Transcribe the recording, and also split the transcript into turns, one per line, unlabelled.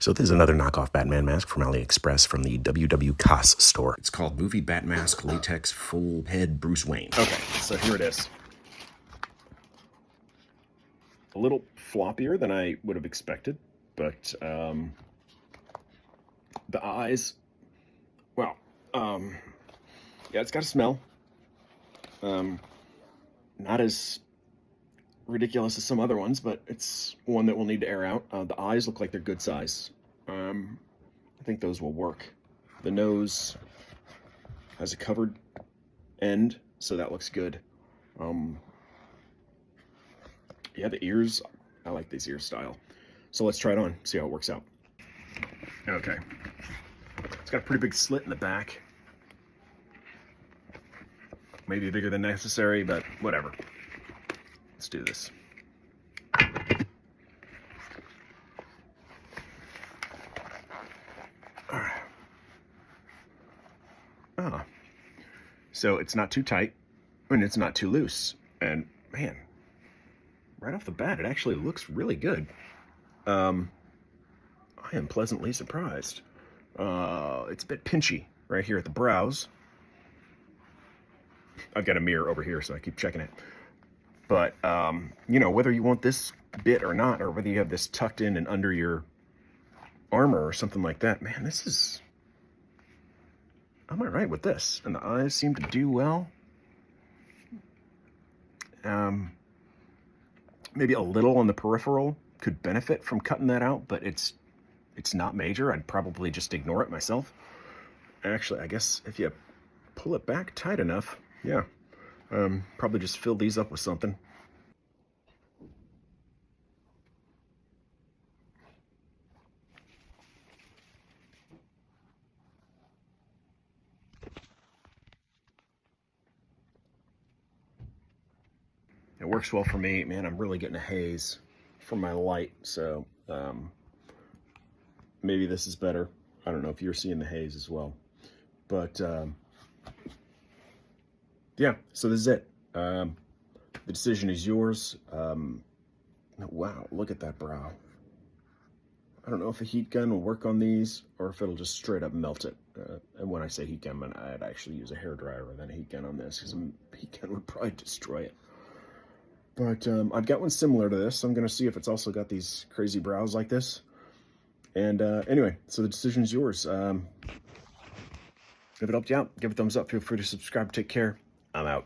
So this is another knockoff Batman mask from AliExpress from the WW store. It's called Movie Bat Mask Latex Full Head Bruce Wayne.
Okay, so here it is. A little floppier than I would have expected, but the eyes, well, yeah, it's got a smell. Not as ridiculous as some other ones, but it's one that we'll need to air out. The eyes look like they're good size. I think those will work. The nose has a covered end, so that looks good. Yeah, the ears, I like this ear style. So let's try it on, see how it works out. Okay. It's got a pretty big slit in the back. Maybe bigger than necessary, but whatever. Let's do this. All right. Ah. So it's not too tight, and it's not too loose. And man, right off the bat, it actually looks really good. I am pleasantly surprised. It's a bit pinchy right here at the brows. I've got a mirror over here, so I keep checking it. But, you know, whether you want this bit or not, or whether you have this tucked in and under your armor or something like that, man, this is... I'm all right with this. And the eyes seem to do well. Maybe a little on the peripheral could benefit from cutting that out, but it's not major. I'd probably just ignore it myself. Actually, I guess if you pull it back tight enough, yeah, probably just fill these up with something. It works well for me. Man, I'm really getting a haze from my light, so maybe this is better. I don't know if you're seeing the haze as well. But yeah, so this is it. The decision is yours. Wow, look at that brow. I don't know if a heat gun will work on these or if it'll just straight up melt it. And when I say heat gun, I'd actually use a hairdryer rather than a heat gun on this, because a heat gun would probably destroy it. But I've got one similar to this. I'm going to see if it's also got these crazy brows like this. And anyway, so the decision is yours. If it helped you out, give it a thumbs up. Feel free to subscribe. Take care. I'm out.